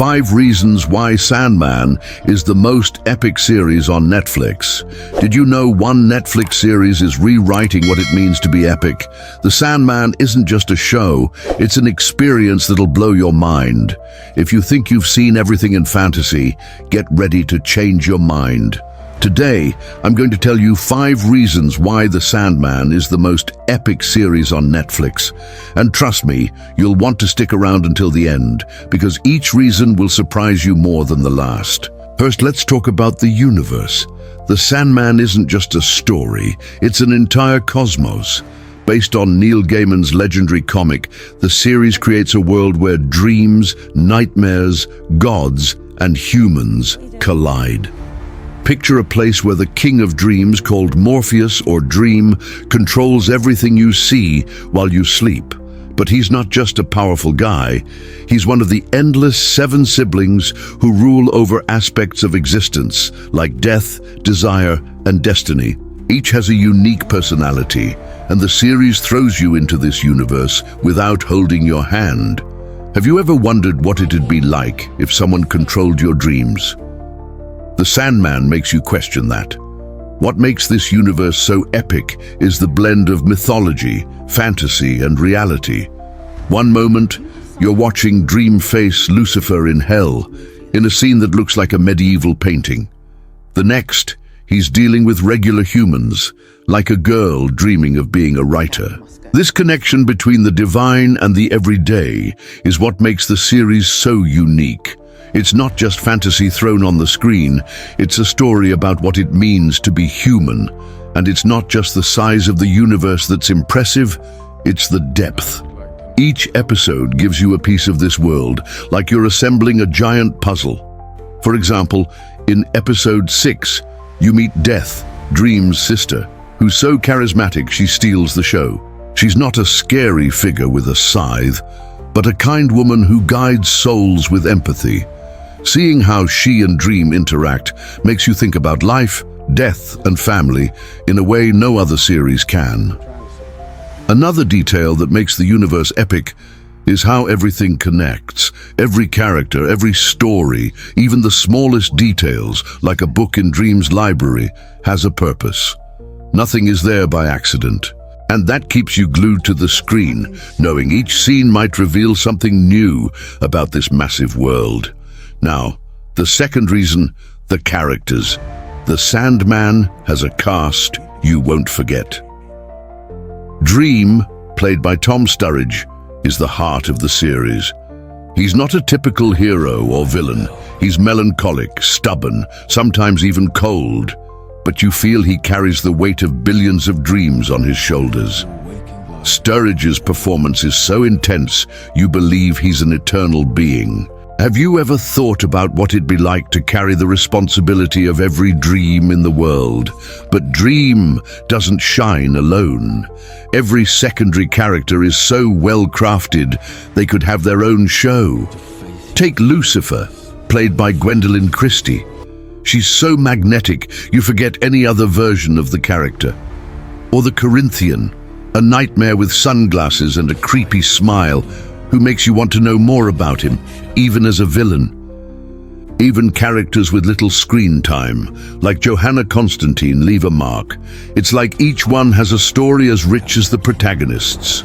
5 reasons why Sandman is the most epic series on Netflix. Did you know one Netflix series is rewriting what it means to be epic? The Sandman isn't just a show, it's an experience that'll blow your mind. If you think you've seen everything in fantasy, get ready to change your mind. Today, I'm going to tell you 5 reasons why The Sandman is the most epic series on Netflix. And trust me, you'll want to stick around until the end, because each reason will surprise you more than the last. First, let's talk about the universe. The Sandman isn't just a story, it's an entire cosmos. Based on Neil Gaiman's legendary comic, the series creates a world where dreams, nightmares, gods, and humans collide. Picture a place where the king of dreams, called Morpheus or Dream, controls everything you see while you sleep. But he's not just a powerful guy. He's one of the endless 7 siblings who rule over aspects of existence, like death, desire, and destiny. Each has a unique personality, and the series throws you into this universe without holding your hand. Have you ever wondered what it'd be like if someone controlled your dreams? The Sandman makes you question that. What makes this universe so epic is the blend of mythology, fantasy, and reality. One moment, you're watching dream face Lucifer in hell, in a scene that looks like a medieval painting. The next, he's dealing with regular humans, like a girl dreaming of being a writer. This connection between the divine and the everyday is what makes the series so unique. It's not just fantasy thrown on the screen, it's a story about what it means to be human. And it's not just the size of the universe that's impressive, it's the depth. Each episode gives you a piece of this world, like you're assembling a giant puzzle. For example, in episode 6, you meet Death, Dream's sister, who's so charismatic she steals the show. She's not a scary figure with a scythe, but a kind woman who guides souls with empathy. Seeing how she and Dream interact makes you think about life, death, and family in a way no other series can. Another detail that makes the universe epic is how everything connects. Every character, every story, even the smallest details, like a book in Dream's library, has a purpose. Nothing is there by accident. And that keeps you glued to the screen, knowing each scene might reveal something new about this massive world. Now, the second reason, the characters. The Sandman has a cast you won't forget. Dream, played by Tom Sturridge, is the heart of the series. He's not a typical hero or villain. He's melancholic, stubborn, sometimes even cold. But you feel he carries the weight of billions of dreams on his shoulders. Sturridge's performance is so intense, you believe he's an eternal being. Have you ever thought about what it'd be like to carry the responsibility of every dream in the world? But Dream doesn't shine alone. Every secondary character is so well crafted, they could have their own show. Take Lucifer, played by Gwendolyn Christie. She's so magnetic, you forget any other version of the character. Or the Corinthian, a nightmare with sunglasses and a creepy smile, who makes you want to know more about him, even as a villain. Even characters with little screen time, like Johanna Constantine, leave a mark. It's like each one has a story as rich as the protagonists.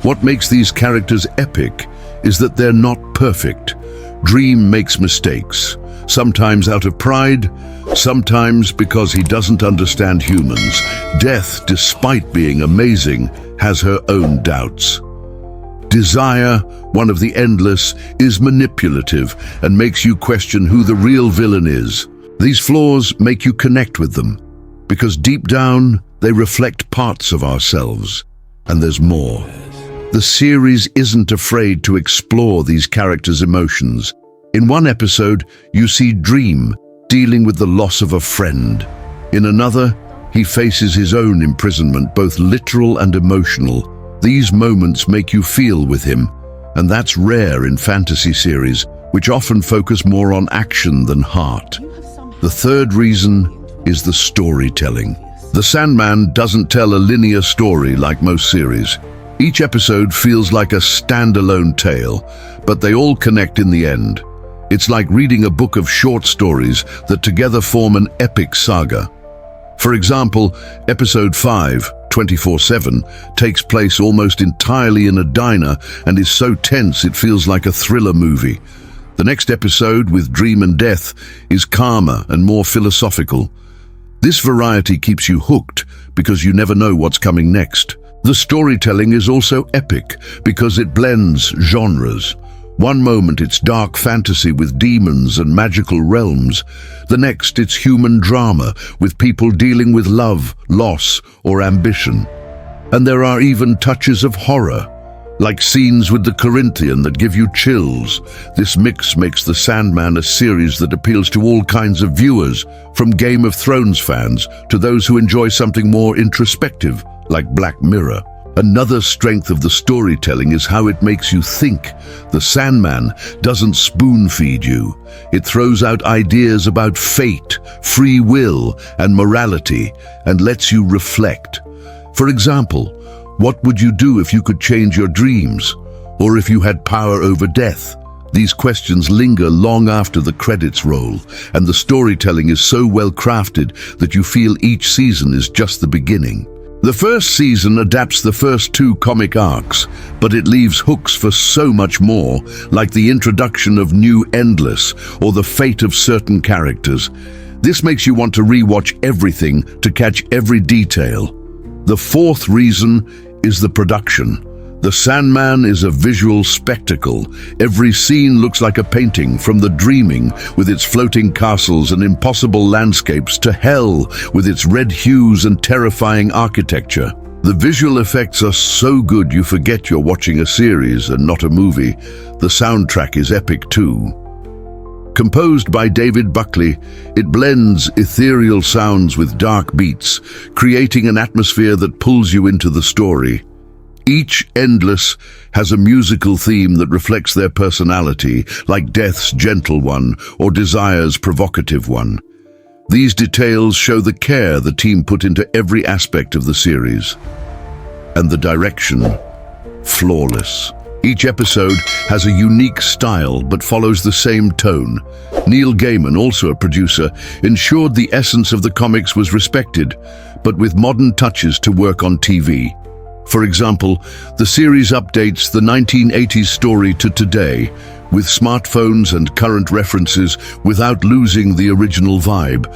What makes these characters epic is that they're not perfect. Dream makes mistakes, sometimes out of pride, sometimes because he doesn't understand humans. Death, despite being amazing, has her own doubts. Desire, one of the endless, is manipulative and makes you question who the real villain is. These flaws make you connect with them, because deep down, they reflect parts of ourselves. And there's more. The series isn't afraid to explore these characters' emotions. In one episode, you see Dream dealing with the loss of a friend. In another, he faces his own imprisonment, both literal and emotional. These moments make you feel with him, and that's rare in fantasy series, which often focus more on action than heart. The third reason is the storytelling. The Sandman doesn't tell a linear story like most series. Each episode feels like a standalone tale, but they all connect in the end. It's like reading a book of short stories that together form an epic saga. For example, episode 5, 24/7, takes place almost entirely in a diner and is so tense it feels like a thriller movie. The next episode, with Dream and Death, is calmer and more philosophical. This variety keeps you hooked because you never know what's coming next. The storytelling is also epic because it blends genres. One moment it's dark fantasy with demons and magical realms. The next it's human drama with people dealing with love, loss, or ambition. And there are even touches of horror, like scenes with the Corinthian that give you chills. This mix makes The Sandman a series that appeals to all kinds of viewers, from Game of Thrones fans to those who enjoy something more introspective, like Black Mirror. Another strength of the storytelling is how it makes you think. The Sandman doesn't spoon-feed you. It throws out ideas about fate, free will, and morality, and lets you reflect. For example, what would you do if you could change your dreams? Or if you had power over death? These questions linger long after the credits roll, and the storytelling is so well crafted that you feel each season is just the beginning. The first season adapts the first 2 comic arcs, but it leaves hooks for so much more, like the introduction of new Endless or the fate of certain characters. This makes you want to rewatch everything to catch every detail. The fourth reason is the production. The Sandman is a visual spectacle. Every scene looks like a painting, from The Dreaming with its floating castles and impossible landscapes to Hell with its red hues and terrifying architecture. The visual effects are so good you forget you're watching a series and not a movie. The soundtrack is epic too. Composed by David Buckley, it blends ethereal sounds with dark beats, creating an atmosphere that pulls you into the story. Each Endless has a musical theme that reflects their personality, like Death's gentle one or Desire's provocative one. These details show the care the team put into every aspect of the series. And the direction, flawless. Each episode has a unique style but follows the same tone. Neil Gaiman, also a producer, ensured the essence of the comics was respected, but with modern touches to work on TV. For example, the series updates the 1980s story to today, with smartphones and current references without losing the original vibe.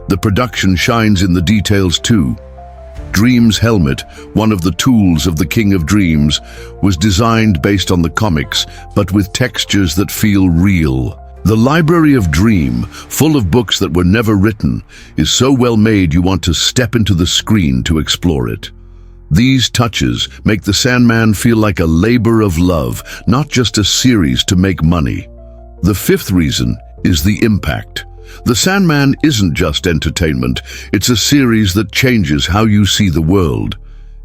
The production shines in the details too. Dream's helmet, one of the tools of the King of Dreams, was designed based on the comics, but with textures that feel real. The Library of Dream, full of books that were never written, is so well made you want to step into the screen to explore it. These touches make The Sandman feel like a labor of love, not just a series to make money. The fifth reason is the impact. The Sandman isn't just entertainment, it's a series that changes how you see the world.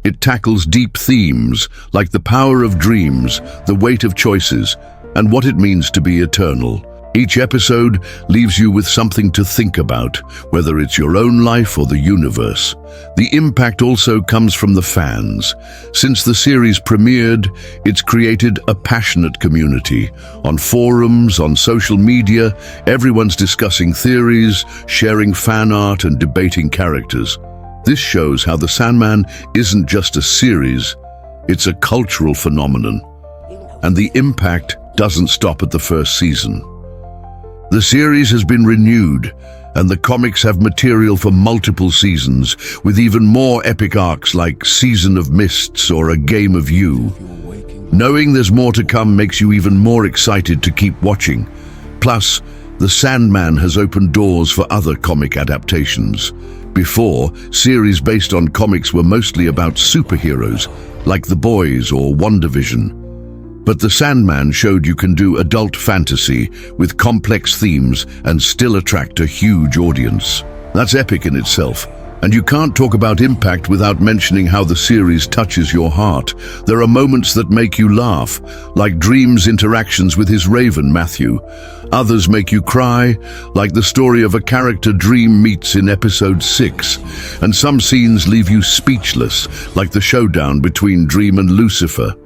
It tackles deep themes like the power of dreams, the weight of choices, and what it means to be eternal. Each episode leaves you with something to think about, whether it's your own life or the universe. The impact also comes from the fans. Since the series premiered, it's created a passionate community. On forums, on social media, everyone's discussing theories, sharing fan art, and debating characters. This shows how The Sandman isn't just a series, it's a cultural phenomenon. And the impact doesn't stop at the first season. The series has been renewed, and the comics have material for multiple seasons, with even more epic arcs like Season of Mists or A Game of You. Knowing there's more to come makes you even more excited to keep watching. Plus, The Sandman has opened doors for other comic adaptations. Before, series based on comics were mostly about superheroes, like The Boys or WandaVision. But The Sandman showed you can do adult fantasy with complex themes and still attract a huge audience. That's epic in itself. And you can't talk about impact without mentioning how the series touches your heart. There are moments that make you laugh, like Dream's interactions with his raven, Matthew. Others make you cry, like the story of a character Dream meets in episode 6. And some scenes leave you speechless, like the showdown between Dream and Lucifer.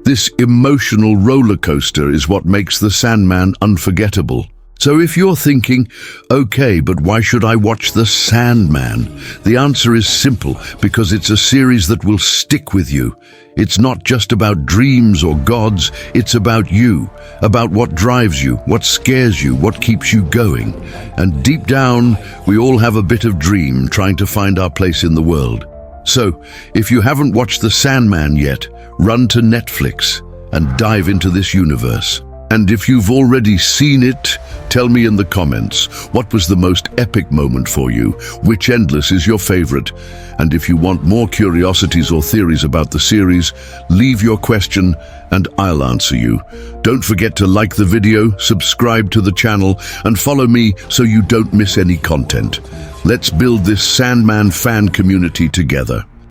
This emotional roller coaster is what makes The Sandman unforgettable. So if you're thinking, okay, but why should I watch The Sandman? The answer is simple, because it's a series that will stick with you. It's not just about dreams or gods, it's about you, about what drives you, what scares you, what keeps you going. And deep down, we all have a bit of dream trying to find our place in the world. So, if you haven't watched The Sandman yet, run to Netflix and dive into this universe. And if you've already seen it, tell me in the comments, what was the most epic moment for you? Which endless is your favorite? And if you want more curiosities or theories about the series, leave your question and I'll answer you. Don't forget to like the video, subscribe to the channel, and follow me so you don't miss any content. Let's build this Sandman fan community together.